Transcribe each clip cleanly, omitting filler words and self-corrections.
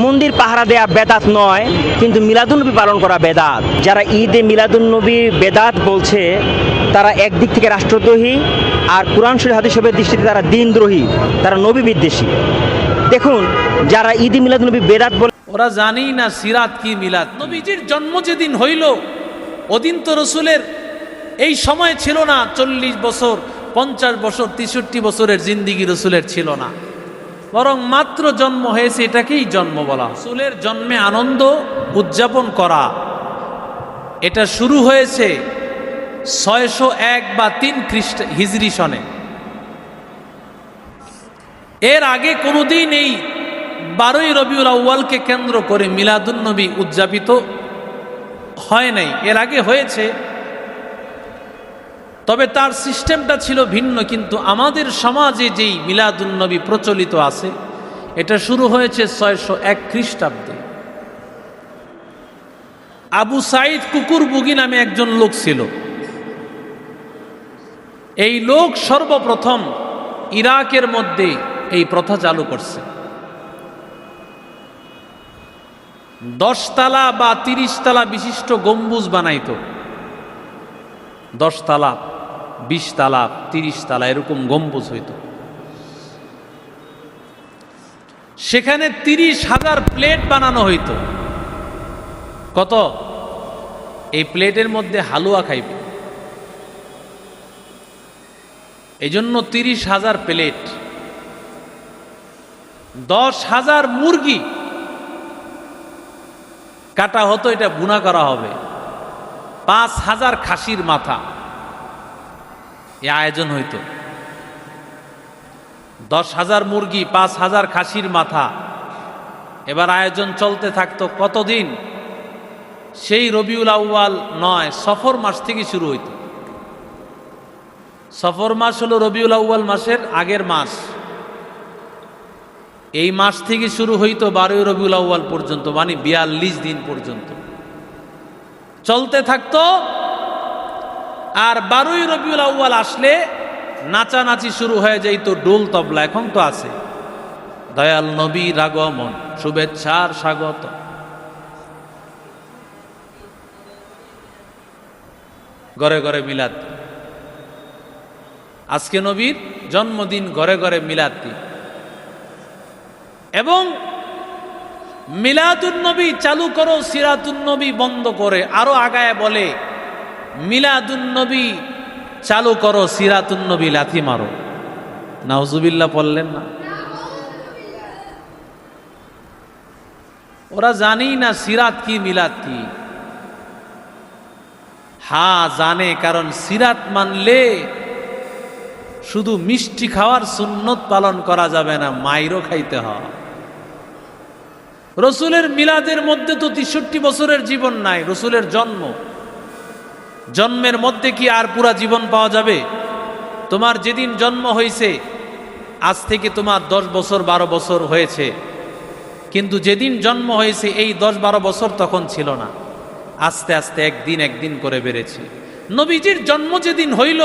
মন্দির পাহারা দেয়া বেদাত নয়, কিন্তু মিলাদুন্নবী পালন করা বেদাত। যারা ঈদে মিলাদুন্নবী বেদাত বলছে তারা একদিক থেকে রাষ্ট্রদ্রোহী, আর কোরআন শরীফ হাদিস শরীফের দৃষ্টিতে তারা দ্বীনদ্রোহী, তারা নবী বিদ্বেষী। দেখুন, যারা ঈদে মিলাদুন্নবী বেদাত বলে, ওরা জানেই না সিরাত কি মিলাদ। নবীজির জন্ম যেদিন হইল ওদিন তো রসুলের এই সময় ছিল না 40 বছর 50 বছর 63 বছরের জিন্দিগি রসুলের ছিল না, বরং মাত্র জন্ম হয়েছে, এটাকেই জন্ম বলা। রসুলের জন্মে আনন্দ উদযাপন করা এটা শুরু হয়েছে 601 বা 3 হিজরি সনে। এর আগে কোনোদিন এই 12ই রবিউল আউয়ালকে কেন্দ্র করে মিলাদুন্নবী উদযাপিত হয় নাই। এর আগে হয়েছে, তবে তার সিস্টেমটা ছিল ভিন্ন। কিন্তু আমাদের সমাজে যেই মিলাদুন্নবী প্রচলিত আছে এটা শুরু হয়েছে 601 খ্রিস্টাব্দে। আবু সাইদ কুকুরবুগি নামে একজন লোক ছিল। এই লোক সর্বপ্রথম ইরাকের মধ্যে এই প্রথা চালু করছে। 10 তালা বা 30 তালা বিশিষ্ট গম্বুজ বানাইতো। 10 তালা 20 তালা 30 তালা এরকম গম্বুজ হইত। সেখানে 30,000 প্লেট বানানো হইত। কত? এই প্লেটের মধ্যে হালুয়া খাইবে, এই জন্য 30,000 প্লেট। 10,000 মুরগি কাটা হতো, এটা বুনা করা হবে। 5,000 খাসির মাথা, এ আয়োজন হইত। 10,000 মুরগি, 5,000 খাসির মাথা। এবার আয়োজন চলতে থাকতো কতদিন? সেই রবিউল আউয়াল নয়, সফর মাস থেকে শুরু হইত। সফর মাস হলো রবিউল আউয়াল মাসের আগের মাস। এই মাস থেকে শুরু হইত 12ই রবিউল আউয়াল পর্যন্ত, মানে 42 দিন পর্যন্ত চলতে থাকতো। আর 12ই রবিউল আউয়াল আসলে নাচানাচি শুরু হয়ে যাইতো, ডোল তবলা। এখন তো আছে, দয়াল নবীর আগমন, শুভেচ্ছার স্বাগত। ঘরে ঘরে মিলাদ। আজকে নবীর জন্মদিন, ঘরে ঘরে মিলাদ দিন। এবং মিলাদুন্নবী চালু করো, সিরাতুন্নবী বন্ধ করে। আরো আগায় বলে মিলাদুন্নবী চালু করো, সিরাতুন্নবী লাথি মারো। নাউজুবিল্লাহ পড়লেন না? ওরা জানেই না সিরাত কি মিলাদ কি। হ্যাঁ জানে, কারণ সিরাত মানলে শুধু মিষ্টি খাওয়ার সুন্নত পালন করা যাবে না, মাইরও খাইতে হয়। রসুলের মিলাদের মধ্যে তো 63 বছরের জীবন নাই। রসুলের জন্মের মধ্যে কি আর পুরা জীবন পাওয়া যাবে? তোমার যেদিন জন্ম হয়েছে আজ থেকে তোমার 10 বছর 12 বছর হয়েছে, কিন্তু যেদিন জন্ম হয়েছে এই 10-12 বছর তখন ছিল না। আস্তে আস্তে একদিন করে বেড়েছে। নবীজির জন্ম যেদিন হইল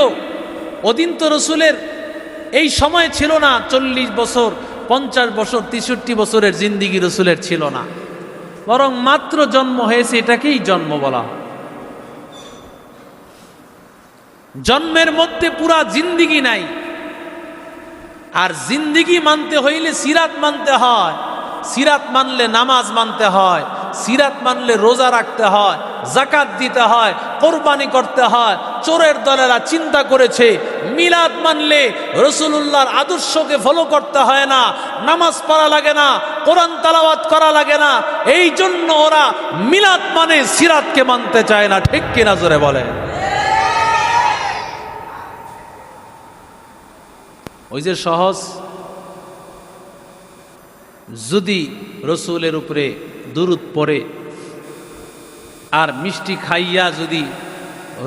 ওদিন তো রসুলের এই সময় ছিল না 40 বছর 50 বছর 63 বছরের জিন্দিগি রসুলের ছিল না, বরং মাত্র জন্ম হয়েছে, এটাকেই জন্ম বলা। জন্মের মধ্যে পুরা জিন্দিগি নাই। আর জিন্দিগি মানতে হইলে সিরাত মানতে হয়। সিরাত মানলে নামাজ মানতে হয়, সিরাত মানলে রোজা রাখতে হয়, যাকাত দিতে হয়, কোরবানি করতে হয়। চোরের দলেরা চিন্তা করেছে মিলাদ মানলে রাসূলুল্লাহর আদর্শকে ফলো করতে হয় না, নামাজ পড়া লাগে না, কোরআন তেলাওয়াত করা লাগে না। এই জন্য ওরা মিলাদ মানে সিরাতকে মানতে চায় না। ঠিক কিনা জোরে বলে? ওই যে সহজ, যদি রসুলের উপরে দুরূদ পড়ে আর মিষ্টি খাইয়া যদি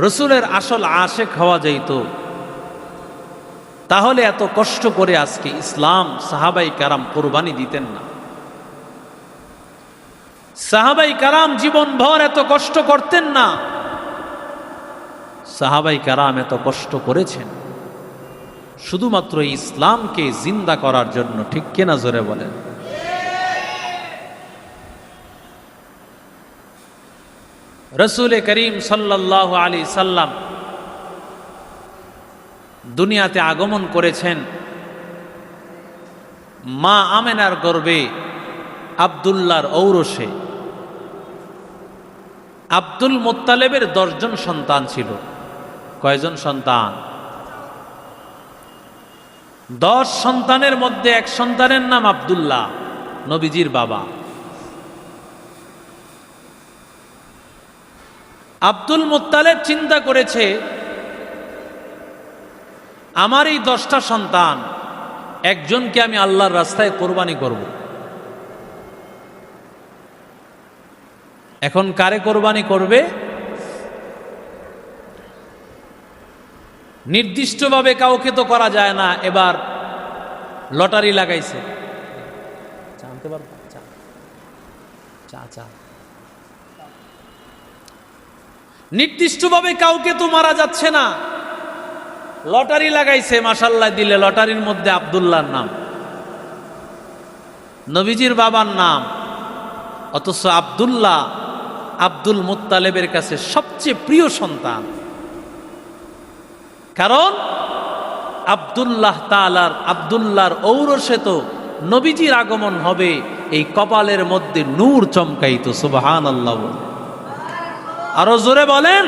রসুলের আসল আশেক হওয়া যাইত, তাহলে এত কষ্ট করে আজকে ইসলাম সাহাবাই কারাম কোরবানি দিতেন না। সাহাবাই কারাম জীবনভর এত কষ্ট করতেন না। সাহাবাই কারাম এত কষ্ট করেছেন শুধুমাত্র ইসলামকে জিন্দা করার জন্য। ঠিক কিনা জোরে বলেন? রসুল করিম সাল্লাল্লাহু আলাইহি সাল্লাম দুনিয়াতে আগমন করেছেন মা আমেনার গর্ভে আব্দুল্লাহর ঔরসে। আব্দুল মুত্তালিবের 10 জন সন্তান ছিল। কয়জন সন্তান? 10 সন্তানের মধ্যে এক সন্তানের নাম আব্দুল্লাহ, নবীজির বাবা। আব্দুল মুত্তালিব চিন্তা করেছে, আমার এই 10টা সন্তান একজনকে আমি আল্লাহর রাস্তায় কোরবানি করব। এখন কারে কোরবানি করবে? নির্দিষ্টভাবে কাউকে তো করা যায় না। এবার লটারি লাগাইছে। জানতে পারবো? নির্দিষ্টভাবে কাউকে তো মারা যাচ্ছে না, লটারি লাগাইছে। মাশাআল্লাহ দিলে লটারির মধ্যে আব্দুল্লাহর নাম, নবীজির বাবার নাম। অথচ আব্দুল্লাহ আব্দুল মুত্তালিবের কাছে সবচেয়ে প্রিয় সন্তান। কারণ আব্দুল্লাহর ঔরসে তো নবীজির আগমন হবে, এই কপালের মধ্যে নূর চমকাইতো। সুবহানাল্লাহ বলে আরো জোরে বলেন।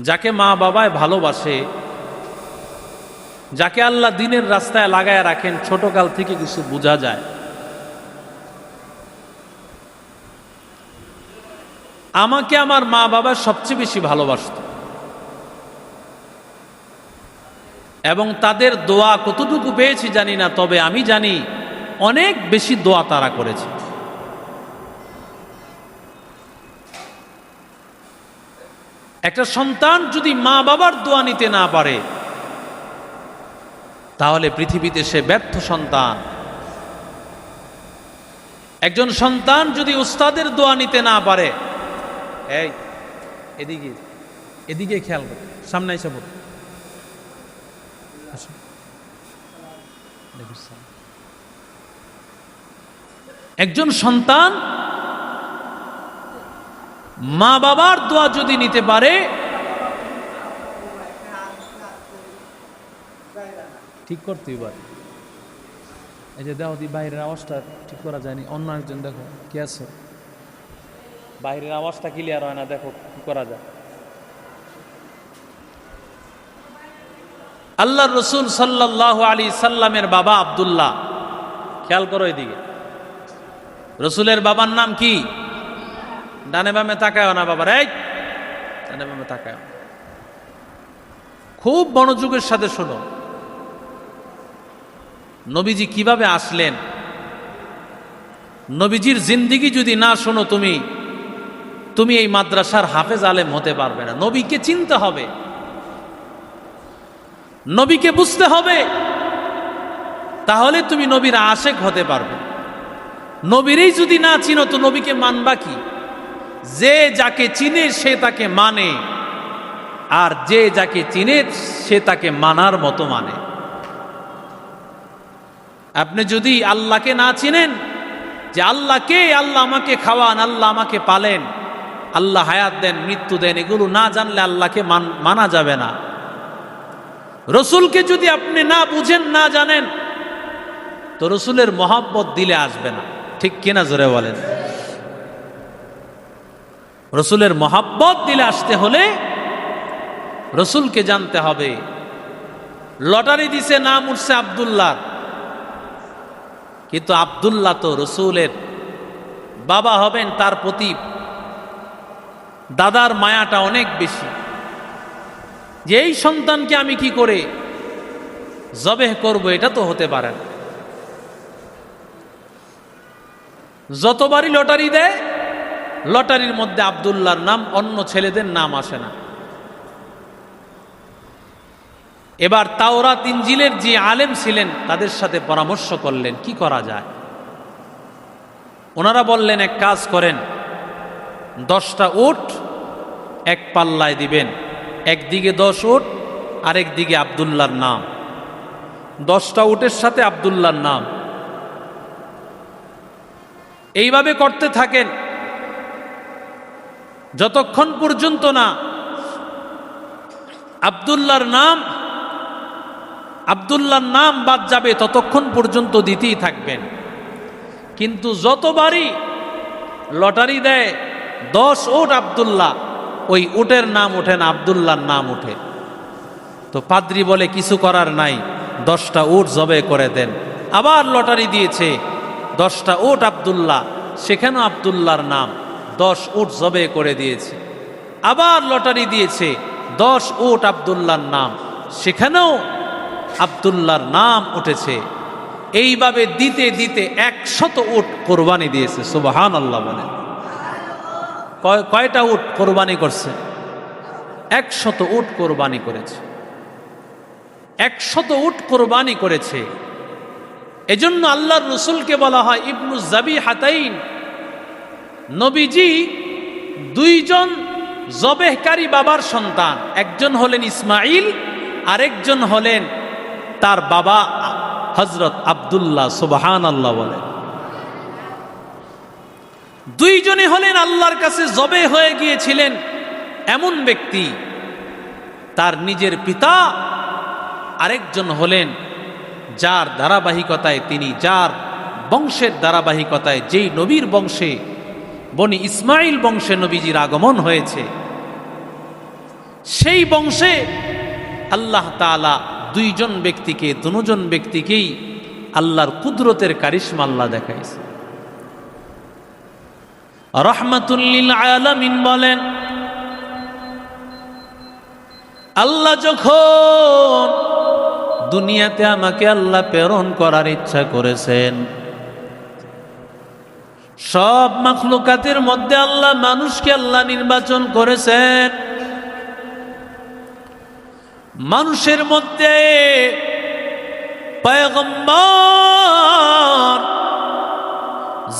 যাকে মা বাবায় ভালোবাসে, যাকে আল্লাহ দ্বীনের রাস্তায় লাগায় রাখেন, ছোটকাল থেকে কিছু বোঝা যায়। আমাকে আমার মা বাবা সবচেয়ে বেশি ভালোবাসত এবং তাদের দোয়া কতটুকু পেয়েছি জানি না, তবে আমি জানি অনেক বেশি দোয়া তারা করেছে। একটা সন্তান যদি মা বাবার দোয়া নিতে না পারে, তাহলে পৃথিবীতে সে ব্যর্থ সন্তান। একজন সন্তান যদি উস্তাদের দোয়া নিতে না পারে, এই এদিকে এদিকে খেয়াল কর, সামনে এসে বল। একজন সন্তান মা বাবার দোয়া যদি নিতে পারে, ঠিক করতেই পারে। এই যে দেখো বাইরের আওয়াজটা ঠিক করা যায়নি, অন্য একজন দেখো কি আছে, বাইরের আওয়াজটা ক্লিয়ার হয় না, দেখো কি করা যায়। আল্লাহর রাসূল সাল্লাল্লাহু আলাইহি সাল্লামের বাবা আব্দুল্লাহ, খেয়াল করো এদিকে। রসুলের বাবার নাম কি? ডানে বামে তাকায় না বাবার, এই ডানে বামে তাকায়। খুব মনোযোগের সাথে শোনো, নবীজি কিভাবে আসলেন, নবীজির জিন্দিগি যদি না শোনো তুমি এই মাদ্রাসার হাফেজ আলেম হতে পারবে না। নবীকে চিনতে হবে, নবীকে বুঝতে হবে, তাহলে তুমি নবীর আশেক হতে পারবে। নবীরই যদি না চিনো তো নবীকে মানবা কি? যে যাকে চিনে সে তাকে মানে, আর যে যাকে চিনে সে তাকে মানার মতো মানে। আপনি যদি আল্লাহকে না চিনেন, যে আল্লাহকে, আল্লাহ আমাকে খাওয়ান, আল্লাহ আমাকে পালেন, আল্লাহ হায়াত দেন, মৃত্যু দেন, এগুলো না জানলে আল্লাহকে মানা যাবে না। রসুলকে যদি আপনি না বুঝেন, না জানেন, তো রসুলের মহব্বত দিলে আসবে না। ঠিক কিনা জোরে বলেন? রসুলের মহব্বত দিলে আসতে হলে রসুলকে জানতে হবে। লটারি দিছে, নাম উঠছে আব্দুল্লাহ, কিন্তু আব্দুল্লাহ তো রসুলের বাবা হবেন, তার প্রতি দাদার মায়াটা অনেক বেশি। যে এই সন্তানকে আমি কি করে জবেহ করব, এটা তো হতে পারে না। যতবারই লটারি দেয়, লটারির মধ্যে আব্দুল্লাহর নাম, অন্য ছেলেদের নাম আসে না। এবার তাওরাত ইনজিলের যে আলেম ছিলেন তাদের সাথে পরামর্শ করলেন কি করা যায়। ওনারা বললেন, এক কাজ করেন, 10টা উট এক পাল্লায় দিবেন, একদিকে 10 উট, আরেক দিকে আব্দুল্লাহর নাম। 10টা উটের সাথে আব্দুল্লাহর নাম, এইভাবে করতে থাকেন যতক্ষণ পর্যন্ত না আব্দুল্লাহর নাম বাদ যাবে, ততক্ষণ পর্যন্ত দিতেই থাকবেন। কিন্তু যতবারই লটারি দেয় 10 উট আব্দুল্লাহ, ওই উটের নাম ওঠে না, আব্দুল্লাহর নাম ওঠে। তো পাদ্রী বলে কিছু করার নাই, 10টা উট জবে করে দেন। আবার লটারি দিয়েছে 10টা উট আব্দুল্লাহ, সেখানেও আব্দুল্লাহর নাম, 10 উট জবে করে দিয়েছে। আবার লটারি দিয়েছে 10 উট আব্দুল্লাহর নাম, সেখানেও আব্দুল্লাহর নাম উঠেছে। এইভাবে দিতে দিতে 100 উট কোরবানি দিয়েছে। সুবহানাল্লাহ বলে। কয়টা উট কোরবানি করছে? 100 উট কোরবানি করেছে। 100 উট কোরবানি করেছে। এজন্য আল্লাহর রসুলকে বলা হয় ইবনু জাবিহাতাইন। নবীজি 2 জন জবেহকারী বাবার সন্তান, একজন হলেন ইসমাইল, আরেকজন হলেন তার বাবা হযরত আব্দুল্লাহ। সুবহানাল্লাহ বলেন। 2 জনে হলেন আল্লাহর কাছে জবে হয়ে গিয়েছিলেন এমন ব্যক্তি। তার নিজের পিতা, আরেকজন হলেন যার ধারাবাহিকতায়, যার বংশের ধারাবাহিকতায়, যেই নবীর বংশে, বনি ইসমাইল বংশে নবীজির আগমন হয়েছে, সেই বংশে আল্লাহ তাআলা 2 জন ব্যক্তিকে, 2 জন ব্যক্তিকেই আল্লাহর কুদরতের কারিশমা আল্লাহ দেখাইছে। রাহমাতুল লিল আলামিন বলেন, আল্লাহ যখন দুনিয়াতে আমাকে আল্লাহ প্রেরণ করার ইচ্ছা করেছেন, সব মাখলুকাতের মধ্যে আল্লাহ মানুষকে আল্লাহ নির্বাচন করেছেন। মানুষের মধ্যে পয়গম্বর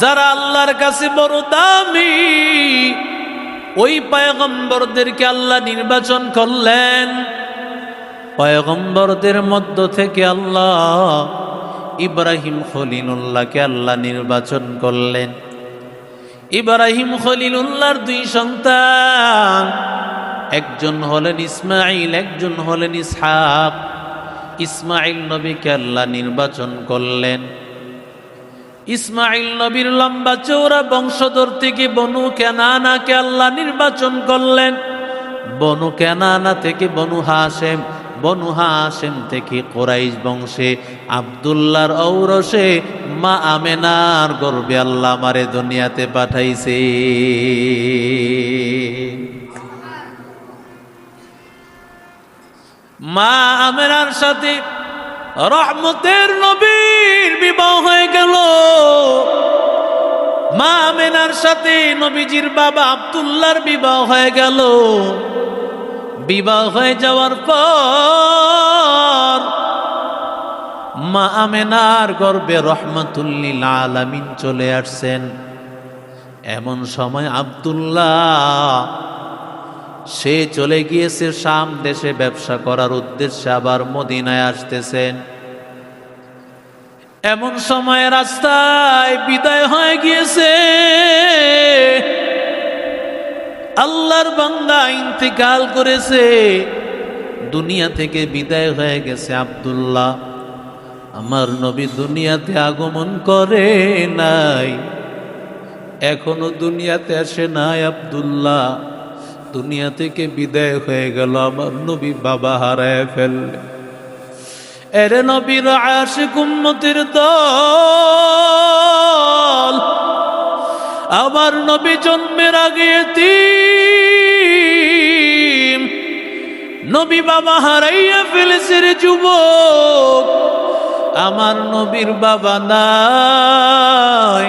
যারা আল্লাহর কাছে বড় দামি, ওই পয়গম্বরদেরকে আল্লাহ নির্বাচন করলেন। পয়গম্বরদের মধ্য থেকে আল্লাহ ইব্রাহিম খলিলুল্লাহকে আল্লাহ নির্বাচন করলেন। ইব্রাহিম খলিলুল্লাহর 2 সন্তান, একজন হলেন ইসমাইল, একজন হলেন ইসহাক। ইসমাইল নবীকে আল্লাহ নির্বাচন করলেন। ইসমাইল নবীর লম্বা চৌড়া বংশধর থেকে বনু কেনানাকে আল্লাহ নির্বাচন করলেন। বনু কেনানা থেকে বনু হাশেম, বনু হাশেম থেকে কুরাইশ বংশে আব্দুল্লাহর ঔরসে মা আমেনার গর্ভে আল্লাহ আমারে দুনিয়াতে পাঠাইছে। মা আমেনার সাথে রহমতের নবীর বিবাহ হয়ে গেল। মা আমেনার সাথে নবীজির বাবা আব্দুল্লাহর বিবাহ হয়ে গেল। বিবাহ হয়ে যাওয়ার পর মা আমেনার গর্ভে রহমাতুল লিল আলামিন চলে আসছেন। এমন সময় আব্দুল্লাহ সে চলে গিয়েছে শাম দেশে ব্যবসা করার উদ্দেশ্যে, আবার মদিনায় আসতেছেন। এমন সময় রাস্তায় বিদায় হয়ে গিয়েছে। আল্লাহর বান্দা ইন্তেকাল করেছে, দুনিয়া থেকে বিদায় হয়ে গেছে। আব্দুল্লাহ, আমার নবী দুনিয়াতে আগমন করে নাই, এখনো দুনিয়াতে আসে নাই। আব্দুল্লাহ দুনিয়া থেকে বিদায় হয়ে গেল, আমার নবী বাবা হারায় ফেললে। এরে নবীর আশিক উম্মতের দল, আমার নবী জন্মের আগে এতিম, নবী বাবা হারাইয়া ফেলেছে রে যুবক। আমার নবীর বাবা নাই,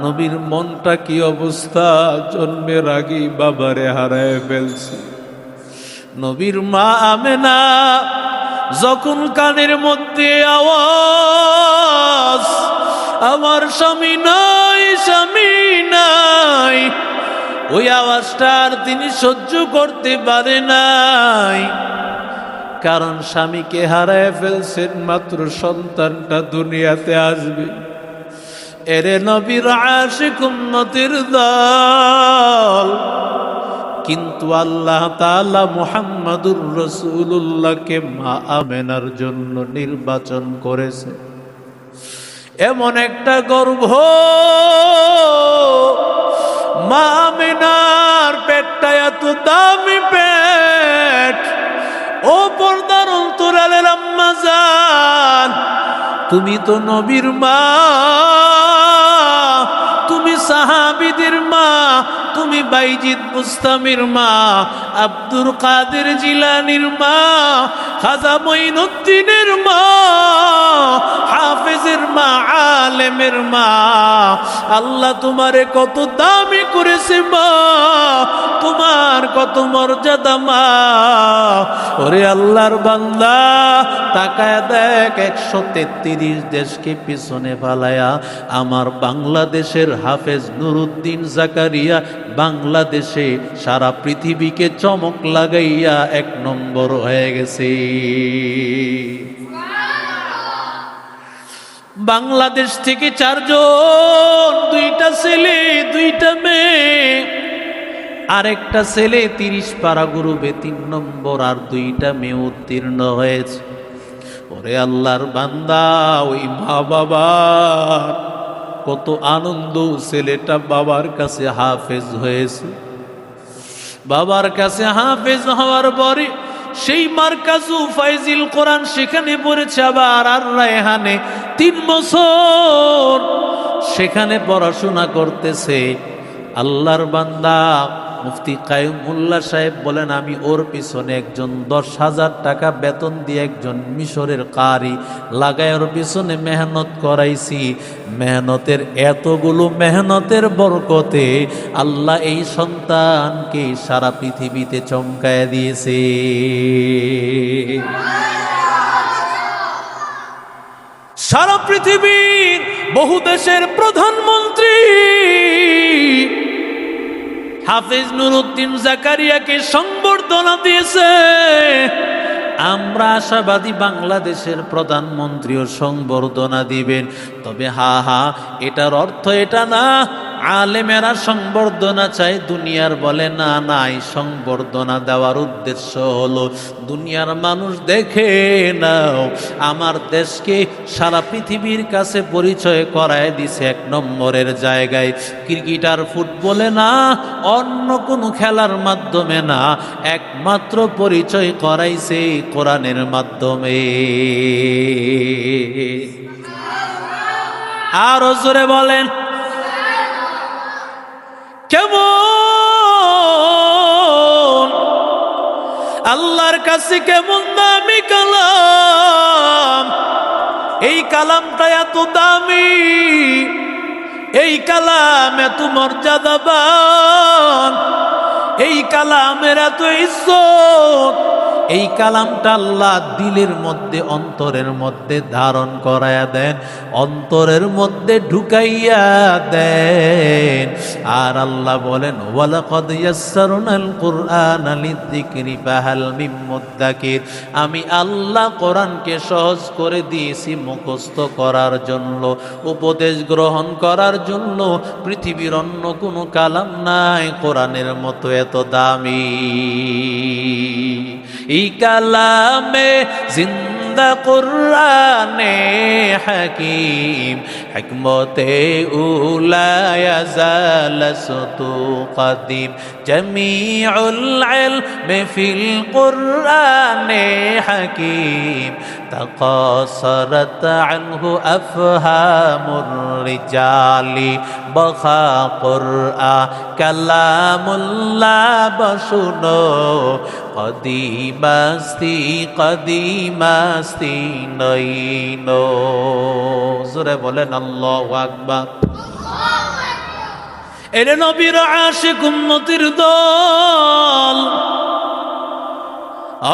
নবীর মনটা কি অবস্থা, জন্মের আগেই বাবারে হারায় ফেলছে। নবীর মা আমেনা যখন কানের মধ্যে আওয়াজ, আমার স্বামী নাই, স্বামী নাই, ওই আওয়াজটা আর তিনি সহ্য করতে পারে নাই। কারণ স্বামীকে হারায় ফেলছেন, মাত্র সন্তানটা দুনিয়াতে আসবে, এরে নবীর আশিক উম্মতের দল, কিন্তু আল্লাহ তাআলা মুহাম্মাদুর রাসূলুল্লাহকে মা আমেনার জন্য নির্বাচন করেছে। এমন একটা গর্ভ, মা আমেনার পেটটা এত দামি পেট। ও পর্দার অন্তরালের আম্মা জান, তুমি তো নবীর মা, তুমি সাহাবীদের মা, তুমি বাইজিদ বুস্তামির মা, আব্দুল কাদের জিলানির মা, খাজা মঈনুদ্দিনের মা, হাফেজের মা, আলেমের মা। আল্লাহ তোমারে কত দামি করেছে মা, তোমার কত মর্যাদা মা। ওরে আল্লাহর বান্দা, তাকায় দেখ 133 দেশকে পিছনে ফালায়া আমার বাংলাদেশের হাফেজ নুরুদ্দিন জাকারিয়া বাংলাদেশে সারা পৃথিবীকে চমক লাগাইয়া 1 নম্বর হয়ে গেছে। বাংলাদেশ থেকে 4 জন, 2টা ছেলে 2টা মেয়ে, আরেকটা ছেলে 30 পারা গ্রুপে 3 নম্বর, আর 2টা মেয়ে উত্তীর্ণ হয়েছে। ওরে আল্লাহর বান্দা, ওই মা বাবার কত আনন্দ, ছেলেটা বাবার কাছে হাফেজ হয়েছে। বাবার কাছে হাফেজ হওয়ার পরে সেই মার্কাজু ফাইজিল কোরআন সেখানে পড়েছে, আবার আর রায়হানে 3 বছর সেখানে পড়াশোনা করতেছে। আল্লাহর বান্দা মুফতি কায়ুমুল্লাহ সাহেব বলেন, আমি ওর পিছনে একজন 10,000 টাকা বেতন দিয়ে একজন মিশরের কারি লাগায় ওর পিছনে মেহনত করাইছি। মেহনতের এতগুলো মেহনতের বরকতে আল্লাহ এই সন্তানকে সারা পৃথিবীতে চমকায় দিয়েছে। সারা পৃথিবীর বহু দেশের প্রধানমন্ত্রী হাফেজ নুরুদ্দিন জাকারিয়াকে সংবর্ধনা দিয়েছে। আমরা আশাবাদী বাংলাদেশের প্রধানমন্ত্রীও সংবর্ধনা দিবেন। তবে এটার অর্থ এটা না আলেমেরা সংবর্ধনা চাই, দুনিয়ার বলে না নাই। সংবর্ধনা দেওয়ার উদ্দেশ্য হলো দুনিয়ার মানুষ দেখে নাও আমার দেশকে সারা পৃথিবীর কাছে পরিচয় করায় দিছে 1 নম্বরের জায়গায়। ক্রিকেট আর ফুটবলে না, অন্য কোনো খেলার মাধ্যমে না, একমাত্র পরিচয় করাইছে কোরআনের মাধ্যমে। আরো জোরে বলেন কেমন আল্লাহর কাছে কেমন দামি কালাম। এই কালামটা এত দামি, এই কালাম এত মর্যাদাবান, এই কালামের এত ইজ্জত। এই কালামটা আল্লাহ দিলের মধ্যে, অন্তরের মধ্যে ধারণ করায়া দেন, অন্তরের মধ্যে ঢুকাইয়া দেন। আর আল্লাহ বলেন, ওয়ালাকাদ ইয়াসসারনাল কুরআনা লিযিকরি ফাহাল মিন মুদ্দাকির। আমি আল্লাহ কোরআনকে সহজ করে দিয়েছি মুখস্থ করার জন্য, উপদেশ গ্রহণ করার জন্য। পৃথিবীর অন্য কোনো কালাম নাই কোরআনের মতো এত দামি। এই কালামে জিন্দা কুরআনে হাকিম, হিকমতে উলা ইয়াজালাসতু কাদিম। জামিউল ইলমি ফিল কুরআনে হাকিম, তাকাসারাত আনহু আফহামুর রিজালি। বখা কুরআন কালামুল্লাহ বশুনো, কদিমাস্তি নইনো। জোরে বলেন আল্লাহু আকবার। এরে নবীর আশিক উম্মতের দল,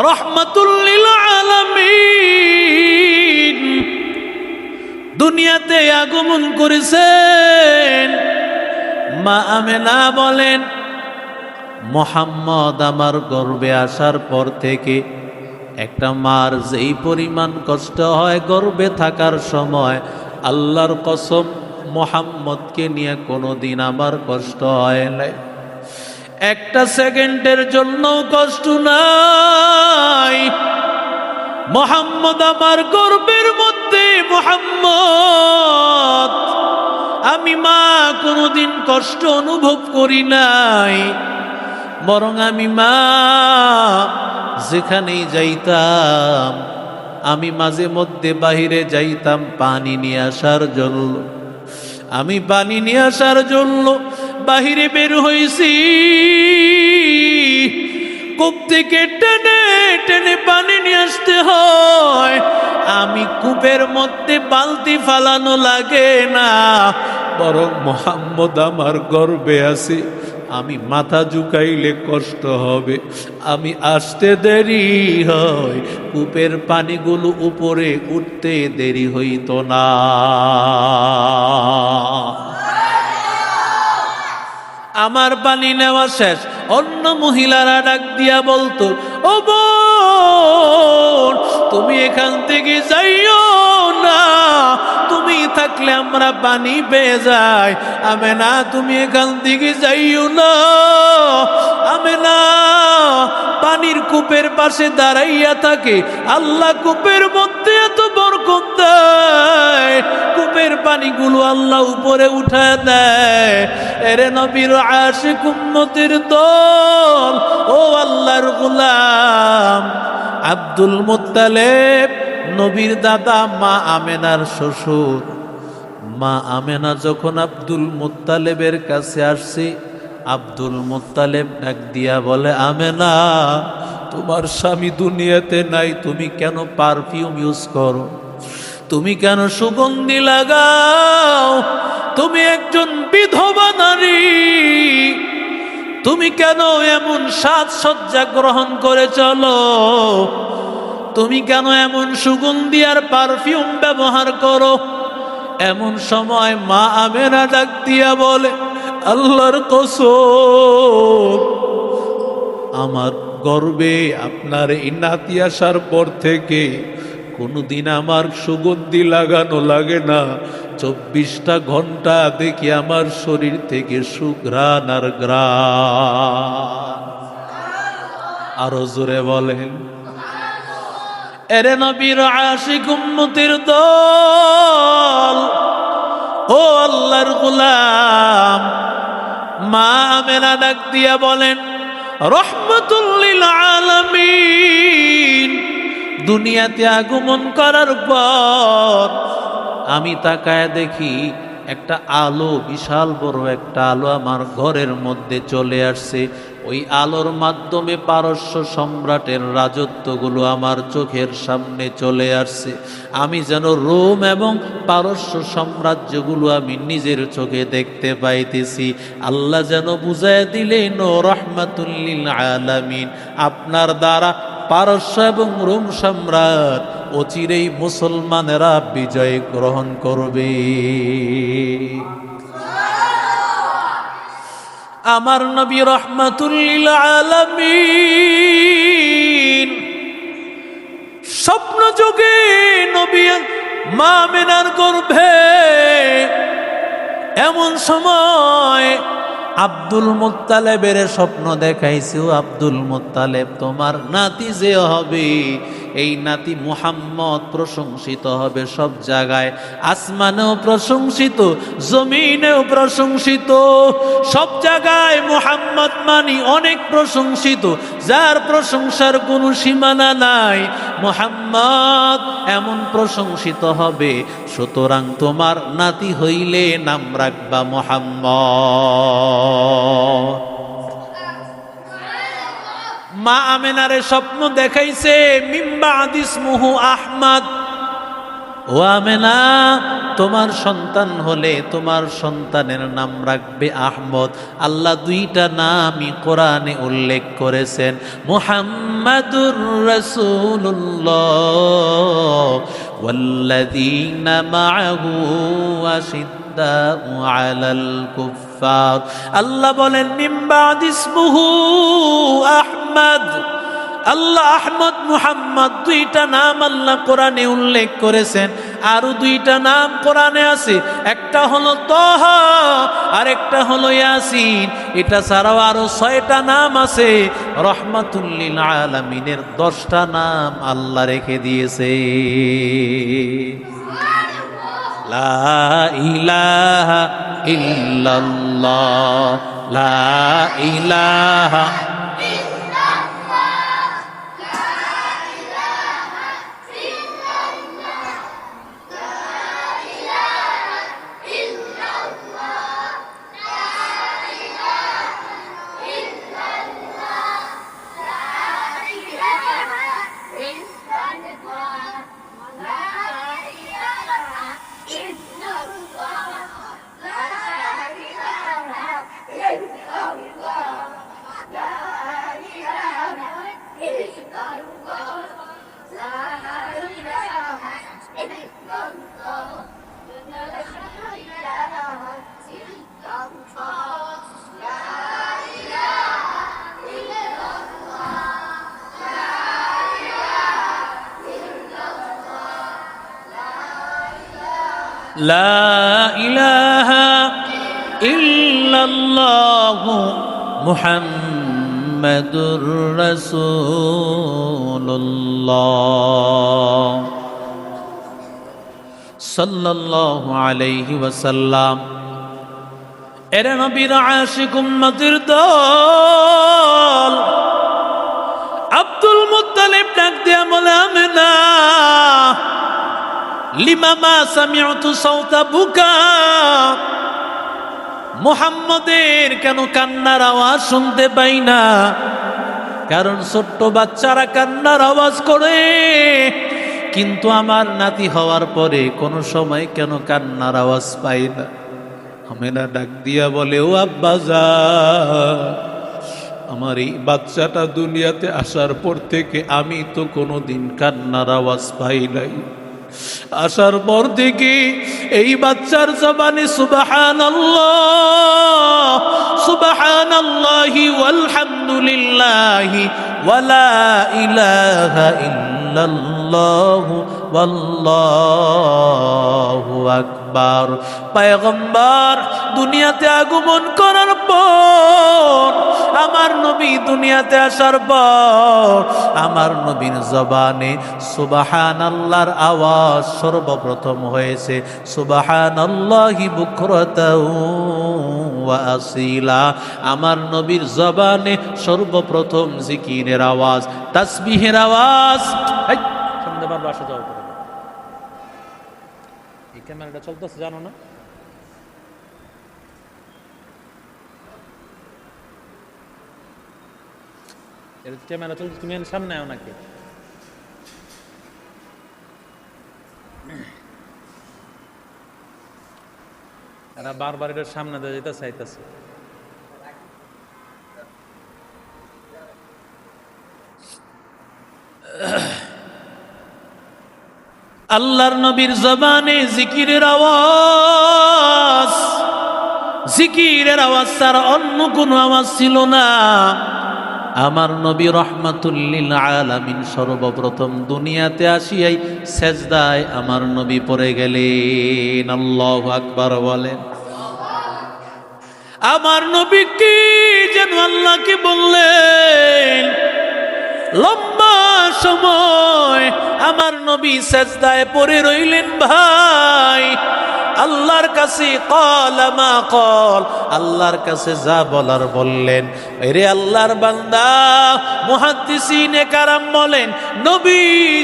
রাহমাতুল লিল আলামিন দুনিয়াতে আগমন করেছেন। মা আমেনা বলেন, মুহাম্মদ আমার গর্ভে আসার পর থেকে একটা মার যেই পরিমাণ কষ্ট হয় গর্ভে থাকার সময়, আল্লাহর কসম মোহাম্মদকে নিয়ে কোনোদিন আমার কষ্ট হয় নাই, একটা সেকেন্ডের জন্য কষ্ট নাই। মোহাম্মদ আমার গর্বের মধ্যে, মোহাম্মদ আমি মা কোনোদিন কষ্ট অনুভব করি নাই, বরং আমি মা যেখানেই যাইতাম, আমি মাঝে মধ্যে বাহিরে যাইতাম পানি নিয়ে আসার জন্য। আমি পানি নিয়ে আসার জন্য বাহিরে বের হইছি, কূপ থেকে টেনে টেনে পানি নিয়ে আসতে হয়। আমি কূপের মধ্যে বালতি ফালানো লাগে না, বরং মোহাম্মদ আমার গর্বে আছে, আমি মাথা ঝুঁকাইলে কষ্ট হবে, আমি আসতে দেরি হয়, কূপের পানিগুলো উপরে উঠতে দেরি হইত না। আমার পানি নেওয়া শেষ, অন্য মহিলারা ডাক দিয়া বলতো, ও বোন তুমি এখান থেকে যাইও না, তুমি থাকলে আমরা পানি পেয়ে যাই। আমেনা তুমি এখান থেকে যাইও না, আমেনা পানির কূপের পাশে দাঁড়াইয়া থাকে, আল্লাহ কূপের মধ্যে এত বরকত দেয়, কূপের পানিগুলো আল্লাহ উপরে উঠায় দেয়। এরে নবীর আশিক উম্মতের দল, ও আল্লাহর গোলাম, আব্দুল মুত্তালিব নবীর দাদা, মা আমেনার শ্বশুর। মা আমেনা যখন আব্দুল মুত্তালিবের কাছে আসছে, আব্দুল মুত্তালিব ডাক দিয়া বলে, আমেনা তোমার স্বামী দুনিয়াতে নাই, তুমি কেন পারফিউম ইউজ করো, তুমি কেন সুগন্ধি লাগাও, তুমি একজন বিধবা নারী, তুমি কেন এমন সাজসজ্জা গ্রহণ করে চলো, তুমি কেন এমন সুগন্ধি আর পারফিউম ব্যবহার করো? এমন সময় মা আমেনা ডাক দিয়া বলে, আল্লাহর কসম, আমার গর্বে আপনার এই নাতি আসার পর থেকে কোনোদিন আমার সুগন্ধি লাগানো লাগে না, 24টা ঘন্টা দেখি আমার শরীর থেকে সুঘ্রাণ আর ঘ্রাণ। আরো জোরে বলেন। এরে নবীর আশিক উম্মতের দল, ও আল্লাহর গোলাম, মা আমেনা ডাক দিয়া বলেন, রহমাতুল লিল আলামিন দুনিয়াতে আগমন করার পর আমি তাকায় দেখি একটা আলো, বিশাল বড় একটা আলো আমার ঘরের মধ্যে চলে আসছে। ওই আলোর মাধ্যমে পারস্য সম্রাটের রাজত্বগুলো আমার চোখের সামনে চলে আসছে। আমি যেন রোম এবং পারস্য সাম্রাজ্যগুলো আমি নিজের চোখে দেখতে পাইতেছি। আল্লাহ যেন বুঝায় দিলেন, ও রহমাতুল লিল আলামিন, আপনার দ্বারা পারস্য এবং রোম সম্রাট অচিরেই মুসলমানেরা বিজয় গ্রহণ করবে। আমার নবী রহমাতুল লিল আলামিন স্বপ্ন যোগে নবী মা আমেনার গর্ভে এমন সময় আব্দুল মুত্তালিবের স্বপ্ন দেখাইছে, ও আব্দুল মুত্তালিব, তোমার নাতি যে হবে, এই নাতি মুহাম্মদ প্রশংসিত হবে সব জায়গায়, আসমানেও প্রশংসিত, জমিনেও প্রশংসিত, সব জায়গায় মুহাম্মদ মানি অনেক প্রশংসিত, যার প্রশংসার কোনো সীমানা নাই। মুহাম্মদ এমন প্রশংসিত হবে, সুতরাং তোমার নাতি হইলে নাম রাখবা মুহাম্মদ। মা আমেনারে স্বপ্ন দেখাইছে, মিন বাদি ইসমুহু আহমদ, ও আমেনা, তোমার সন্তান হলে তোমার সন্তানের নাম রাখবে আহমদ। আল্লাহ দুইটা নামই কোরআনে উল্লেখ করেছেন, মুহাম্মাদুর রাসূলুল্লাহ ওয়াল্লাযীনা মাআহু আশিদ্দাউ আলাল কুফফার। আল্লাহ বলেন, মিন বাদি ইসমুহু আহমদ, আল্লাহ আহমদ মুহাম্মদ দুইটা নাম আল্লাহ কোরআনে উল্লেখ করেছেন। আরো দুইটা নাম কোরআনে আছে, একটা হলো তাহা আর একটা হলো ইয়াসিন। এটা ছাড়াও আরো 6টা নাম আছে। রহমাতুল লিল আলামিনের 10টা নাম আল্লাহ রেখে দিয়েছে। লা ইলাহা ইল্লাল্লাহ, লা ইলাহা লা ইলাহা ইল্লাল্লাহ মুহাম্মাদুর রাসূলুল্লাহ সাল্লাল্লাহু আলাইহি ওয়াসাল্লাম। এর নবীর আশিক উম্মতের দল। আব্দুল মুত্তালিব ডাক দিয়া বলে, আমিনা লিমা মা সামিউতু সাউতা বুকা, মুহাম্মদের কেন কান্নার আওয়াজ শুনতে পাই না? কারণ ছোট্ট বাচ্চারা কান্নার আওয়াজ করে, কিন্তু আমার নাতি হওয়ার পরে কোনো সময় কেন কান্নার আওয়াজ পাই না? আমেনা ডাক দিয়া বলে, ও আব্বাজান, আমার এই বাচ্চাটা দুনিয়াতে আসার পর থেকে আমি তো কোনোদিন কান্নার আওয়াজ পাই নাই। আসার পর থেকে এই বাচ্চার জবানে সুবহানাল্লাহ সুবহানাল্লাহি ওয়ালহামদুলিল্লাহি ওয়ালা ইলাহা ইল্লাল্লাহু ওয়াল্লাহু আকবার। পয়গম্বর দুনিয়াতে আগমন করার পর, আমার নবী দুনিয়াতে আসার পর, আমার নবীর জবানে সুবহানাল্লাহর আওয়াজ সর্বপ্রথম হয়েছে। সুবহানাল্লাহি বুকরাতাও ওয়া আসিলা। আমার নবীর জবানে সর্বপ্রথম জিকিরের আওয়াজ, তাসবিহের আওয়াজ। সন্ধ্যাবার বাসা যাও, এই ক্যামেরাটা চলতেছে জানো না? এর ক্যামেরা চলছে, তুমি সামনে আও নাকি? এরা বারবার এটার সামনে দিয়ে যেতে চাইতেছে। আল্লাহর নবীর জবানে জিকিরের আওয়াজ, জিকিরের আওয়াজ ছাড়া অন্য কোনো আওয়াজ ছিল না। আমার নবী রহমাতুল লিল আলামিন সর্বপ্রথম দুনিয়াতে আসিয়াই সেজদায় আমার নবী পড়ে গেলেন। আল্লাহু আকবার বলেন। আমার নবী কি যেন আল্লাহকে বললেন, লম্বা সময় আমার নবী সেজদায় পড়ে রইলেন। ভাই আল্লাহর কাছে ক্বালা মা ক্বাল, আল্লাহর কাছে যা বলার বললেন। এরে আল্লাহর বান্দা, মুহাদ্দিসিনে কারাম বলেন, নবী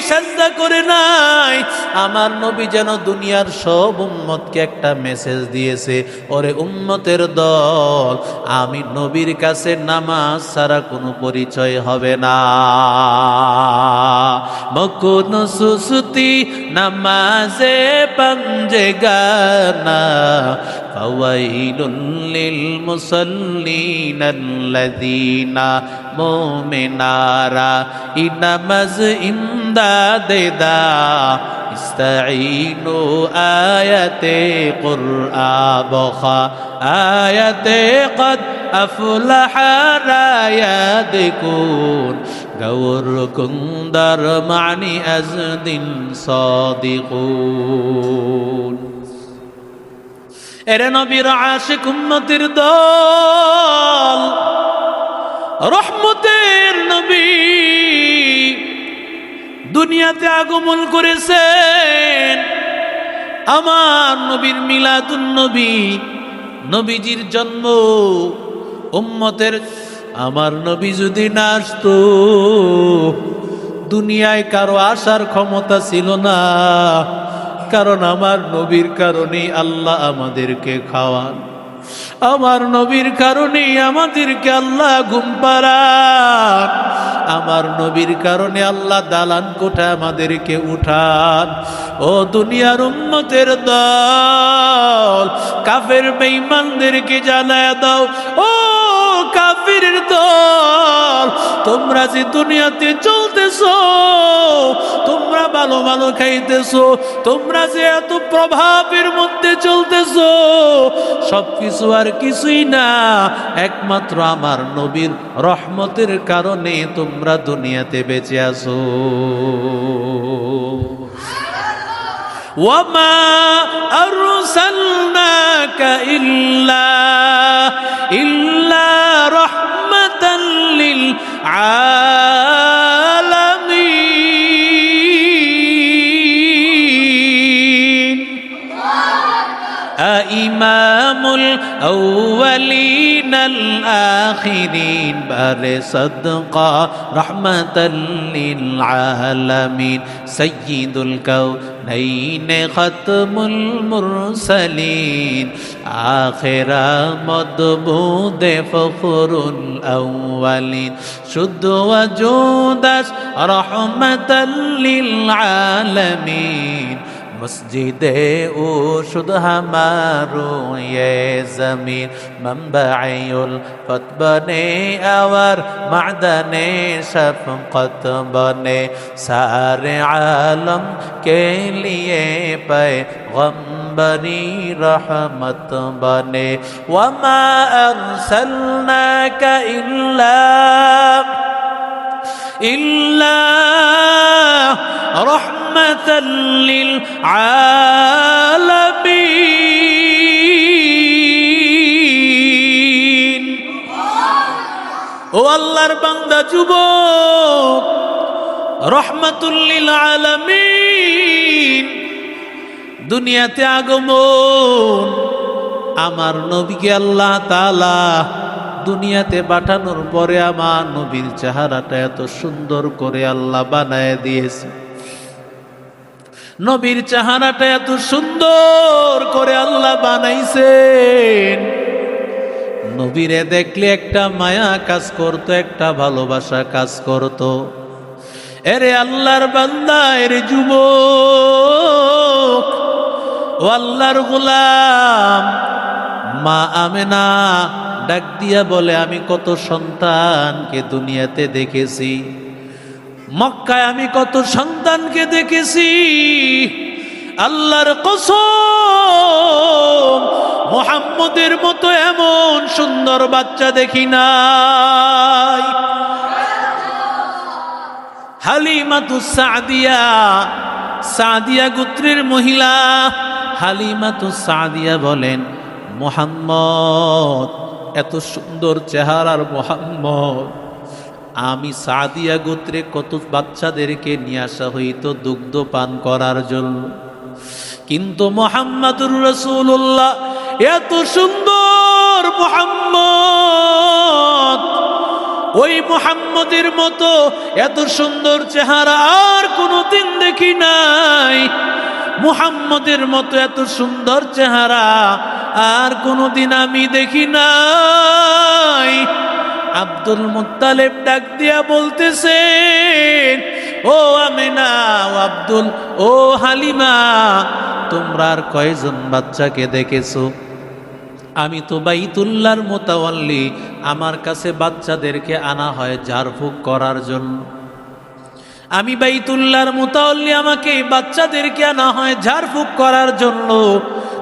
সাজদা করে নাই। আমার নবী যেন দুনিয়ার সব উম্মতকে একটা মেসেজ দিয়েছে, ওরে উম্মতের দল, আমি নবীর কাছে নামাজ ছাড়া কোনো পরিচয় হবে না। মকুন সুসুতি নামাজে পঞ্জেগানা, ফাওয়াইলুন লিল মুসাল্লিনাল্লাযীনা মুমিনারা ইনামাজ ইমদাদেদা ইস্তাঈনু আয়াতে কুরআবখা আয়াতে কদ আফলাহা রায়াদিকুন গৌর কুন্দর মানি আজদিন সাদিকুন। এরে নবীর আশিক উম্মতের দল, রহমতের নবী দুনিয়াতে আগমন করেছেন। আমার নবীর মিলাদুন নবী, নবীজির জন্ম উম্মতের, আমার নবী যদি না আসতো দুনিয়ায় কারো আসার ক্ষমতা ছিল না। কারণ আমার নবীর কারণেই আল্লাহ আমাদেরকে খাওয়ান, আমার নবীর কারণেই আমাদেরকে আল্লাহ ঘুম পাড়ান, আমার নবীর কারণে আল্লাহ দালান কোঠায় আমাদেরকে উঠান। ও দুনিয়ার উম্মতের দল, কাফের বেঈমানদেরকে জানায় দাও, ও কাফিরের দল, তোমরা যে দুনিয়াতে চলতেছো, তোমরা ভালো ভালো খাইতেছো, তোমরা যে এত প্রভাবের মধ্যে চলতেছো, সবকিছু আর কিছুই না, একমাত্র আমার নবীর রহমতের কারণে তোমরা দুনিয়াতে বেঁচে আছো। ওয়ামা আরসালনাকা ইল্লা রাহমাতাল লিল আলামিন। ইমামুল আউয়ালিনাল আখিরিন বারে সাদকা রাহমাতাল লিল আলামিন। সাইয়্যিদুল কাউনাইন খাতমুল মুরসালিন আখিরা মদবুদে ফখরুল আউয়ালিন। শুদ্ধ ওয়াজুদাস রাহমাতাল লিল আলামিন। মসজিদে ও শুধু হামারো ये ज़मीन मंबउल फत बने और मादने शफ़क़त बने सारे आलम के लिए पैगम्बरी रहमत बने। वमा अरसलनाका इल्ला रहमतल लिल आलामीन। ও আল্লাহর বান্দা যুবক, রহমাতুল লিল আলামিন দুনিয়াতে আগমন, আমার নবীকে আল্লাহ তাআলা দুনিয়াতে পাঠানোর পরে আমার নবীর চেহারাটা এত সুন্দর করে আল্লাহ বানায় দিয়েছে। নবীর চেহারাটা এত সুন্দর করে আল্লাহ বানাইছেন, নবীরে দেখলে একটা মায়া কাজ করত, একটা ভালোবাসা কাজ করত। এরে আল্লাহর বান্দা, এরে যুবক, ও আল্লাহর গোলাম, মা আমেনা ডাক দিয়া বলে, আমি কত সন্তানকে দুনিয়াতে দেখেছি, মক্কায় আমি কত সন্তানকে দেখেছি, আল্লাহর কসম মুহাম্মদের মতো এমন সুন্দর বাচ্চা দেখি নাই। হালিমাতুস সাদিয়া, সাদিয়া গোত্রের মহিলা হালিমাতুস সাদিয়া বলেন, মুহাম্মদ এত সুন্দর চেহারার মুহাম্মদ, আমি সাদিয়া গোত্রে কত বাচ্চাদেরকে নিয়ে আসা হইতো দুগ্ধ পান করার জন্য, কিন্তু মুহাম্মাদুর রাসূলুল্লাহ এত সুন্দর মুহাম্মদ, ওই মুহাম্মদের মতো এত সুন্দর চেহারা আর কোনোদিন দেখি নাই। মুহাম্মদের মতো এত সুন্দর চেহারা আর কোনোদিন আমি দেখি নাই। আব্দুল মুত্তালিব ডাক দিয়া বলতেছেন, ও আমিনা, ও আব্দুল, ও হালিমা, তোমরা আর কয়জন বাচ্চাকে দেখেছো? আমি তো বাইতুল্লাহর মুতাওয়াল্লি, আমার কাছে বাচ্চাদেরকে আনা হয় ঝাড়ফুঁক করার জন্য। আমি বাইতুল্লাহর মুতাওয়াল্লি, আমাকে বাচ্চাদেরকে আনা হয় ঝাড়ফুঁক করার জন্য।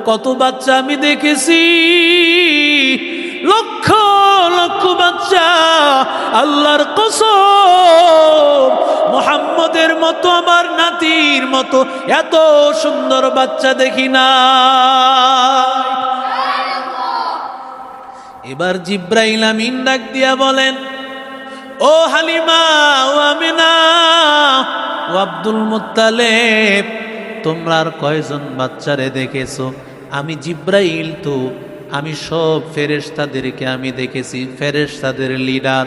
কত বাচ্চা আমি দেখেছি, লক্ষ লক্ষ লক্ষ বাচ্চা, আল্লাহর কসম মুহাম্মদের মতো আমার নাতির মতো এত সুন্দর বাচ্চা দেখি না। এবার জিব্রাইল আমিন ডাক দিয়া বলেন, ও হালিমা, ও আমিনা, ও আব্দুল মুত্তালিব, তোমরা আর কয়জন বাচ্চারে দেখেছো? আমি জিব্রাইল তো, আমি সব ফেরেশতাদেরকে আমি দেখেছি, ফেরেশতাদের লিডার।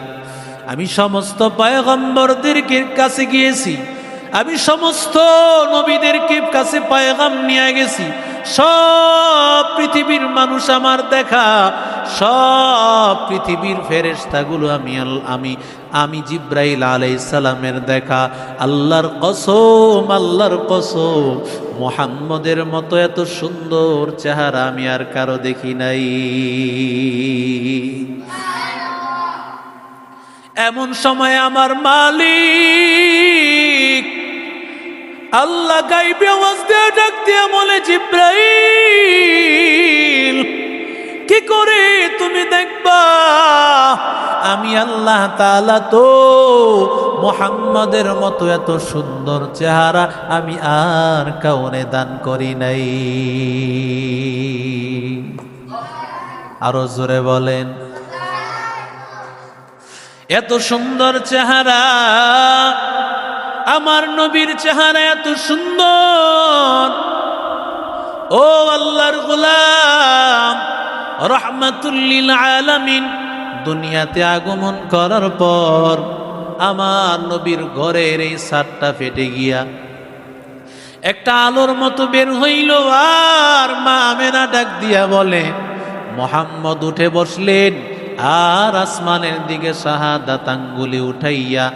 আমি সমস্ত পয়গম্বরদেরকে কাছে গিয়েছি, আমি সমস্ত নবীদেরকে কাছে পয়গাম নিয়ে গেছি, সব পৃথিবীর মানুষ আমার দেখা, সব পৃথিবীর ফেরেশতাগুলো আমি জিব্রাইল আলাইহিস সালামের দেখা। আল্লাহর কসম, আল্লাহর কসম, মুহাম্মদের মতো এত সুন্দর চেহারা আমি আর কারো দেখি নাই। এমন সময় আমার মালিক আল্লাহ গাইবে আওয়াজ দিয়ে ডাক দিয়ে বলে, জিব্রাইল, কি করে তুমি দেখবা আমি আল্লাহ তাআলা তো মুহাম্মদের মতো এত সুন্দর চেহারা আমি আর কাউনে দান করি নাই। আরো জোরে বলেন, এত সুন্দর চেহারা, আমার নবীর চেহারা এত সুন্দর। ও আল্লাহর গোলাম, রাহমাতুল লিল আলামিন দুনিয়াতে আগমন করার পর আমার নবীর ঘরের এই ছাদটা ফেটে গিয়া একটা আলোর মতো বের হইল। আর মা আমেনা ডাক দিয়া বলে, মুহাম্মদ উঠে বসলেন আর আসমানের দিকে শাহাদাত আঙ্গুলি উঠাইয়া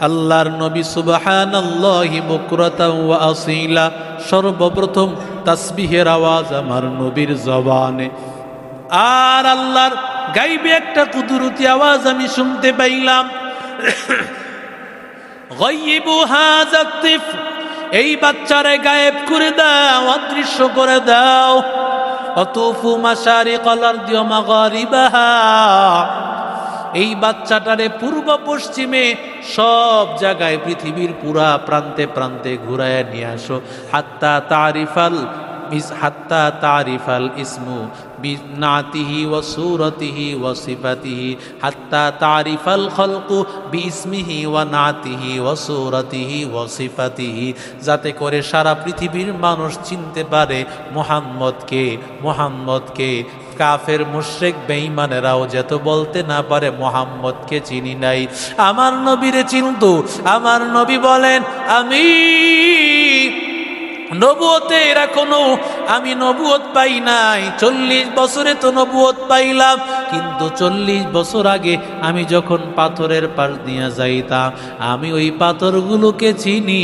আল্লাহর নবী সুবহানাল্লাহি বুকরাতাও ওয়া আসীলা, সর্বপ্রথম তাসবিহের আওয়াজ আমার নবীর জবানে। আর আল্লাহর গাইবে একটা কুদরতি আওয়াজ আমি শুনতে পাইলাম, গায়িবু হাযা তিফল, এই বাচ্চারে গায়েব করে দাও, অদৃশ্য করে দাও। আতুফু মাশারিকাল আরদি ওয়া মাগারিবাহা, এই বাচ্চাটারে পূর্ব পশ্চিমে সব জায়গায় পৃথিবীর পুরা প্রান্তে প্রান্তে ঘুরায় নিয়ে আসো। হাত্তা তারিফাল ইসমু বিনাতিহি ওয়া সূরাতিহি ওয়া সিফাতিহি, হাত্তা তারিফাল খালকু বিইসমিহি ওয়া নাতিহি ওয়া সূরাতিহি ওয়া সিফাতিহি, যাতে করে সারা পৃথিবীর মানুষ চিনতে পারে মুহাম্মদকে। কাফের মুশরিক বেঈমানেরাও যত বলতে না পারে মুহাম্মদকে চিনি নাই, আমার নবীরে চিনতো। আমার নবী বলেন, আমি নবুয়তের এখনো আমি নবুয়ত পাই নাই, 40 বছরে তো নবুয়ত পাইলাম, কিন্তু 40 বছর আগে আমি যখন পাথরের পাশ দিয়ে যাইতাম, আমি ওই পাথরগুলোকে চিনি,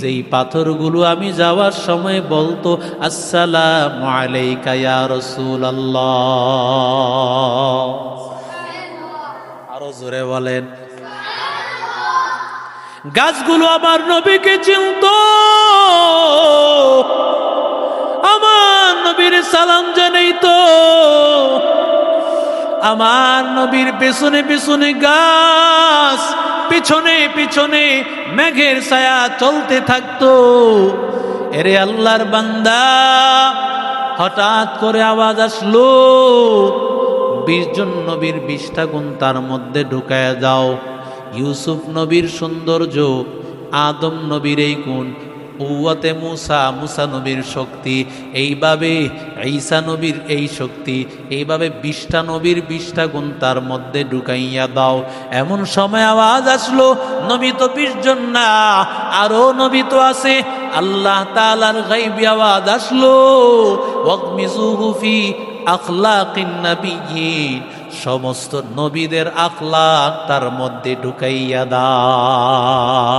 যেই পাথরগুলো আমি যাওয়ার সময় বলতো, আসসালামু আলাইকা ইয়া রাসূলুল্লাহ। আরো জোরে বলেন। গাছগুলো আমার নবীকে চিনতো, আমার নবীর সালাম জানাইতো, আমার নবীর পেছনে পেছনে গাছ, পিছনে পিছনে মেঘের ছায়া চলতে থাকতো। এরে আল্লাহর বান্দা, হঠাৎ করে আওয়াজ আসলো, 20 জন নবীর 20টা গুণ তার মধ্যে ঢুকায়া দাও। ইউসুফ নবীর সৌন্দর্য, আদম নবীর এই গুণ, কুওয়াতে মুসা নবীর শক্তি, এইভাবে ঈসা নবীর এই শক্তি, এইভাবে 20টা নবীর 20টা গুণ তার মধ্যে ঢুকাইয়া দাও। এমন সময় আওয়াজ আসলো, নবী তো 20 জন না, আরো নবী তো আছে। আল্লাহ তাআলার গায়বী আওয়াজ আসলো, ওয়াগমিজুহু ফি আখলাকিন নাবিয়্যিন, সমস্ত নবীদের আখলাক তার মধ্যে ঢুকাইয়া দাও।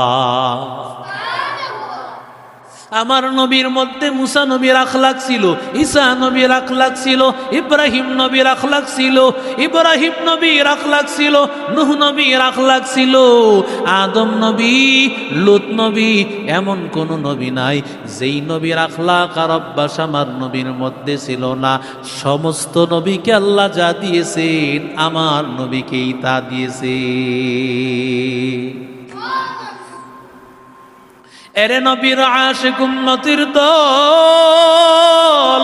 আমার নবীর মধ্যে মুসা নবীর আখলাক ছিল, ঈসা নবীর আখলাক ছিল, ইব্রাহিম নবীর আখলাক ছিল, ইব্রাহিম নবীর আখলাক ছিল, নূহ নবীর আখলাক ছিল, আদম নবী, লূত নবী, এমন কোন নবী নাই যেই নবীর আখলাক আর অভ্যাস আমার নবীর মধ্যে ছিল না। সমস্ত নবীকে আল্লাহ যা দিয়েছেন আমার নবীকেই তা দিয়েছে। এরে নবীর আশিক উম্মতির দল,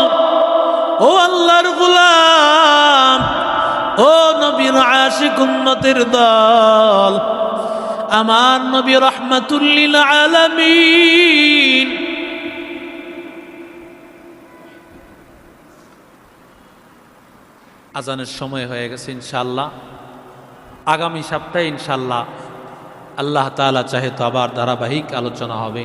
ও আল্লাহর গোলাম, ও নবীর আশিক উম্মতির দল, আমার নবী রাহমাতুল লিল আলামিন। আজানের সময় হয়ে গেছে। ইনশাআল্লাহ আগামী সপ্তাহে ইনশাআল্লাহ আল্লাহ তাআলা চাহে তো আবার ধারাবাহিক আলোচনা হবে।